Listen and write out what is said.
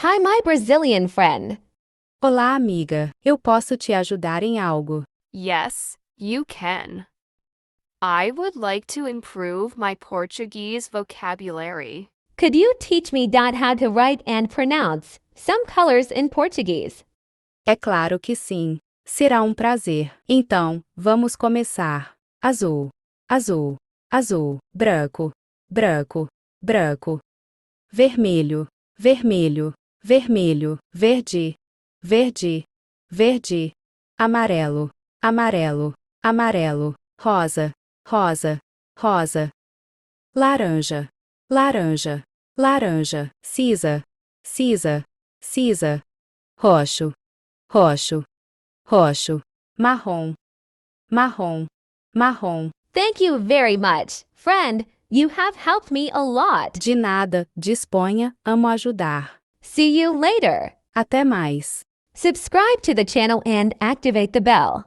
Hi, my Brazilian friend. Olá, amiga. Eu posso te ajudar em algo? Yes, you can. I would like to improve my Portuguese vocabulary. Could you teach me how to write and pronounce some colors in Portuguese? É claro que sim. Será um prazer. Então, vamos começar. Azul, azul, azul, branco, branco, branco. Vermelho, vermelho, vermelho, verde, verde, verde. Amarelo, amarelo, amarelo, rosa, rosa, rosa. Laranja, laranja, laranja, cinza, cinza, cinza. Roxo, roxo, roxo. Marrom, marrom, marrom. Thank you very much. Friend, you have helped me a lot. De nada, disponha, amo ajudar. See you later. Até mais. Subscribe to the channel and activate the bell.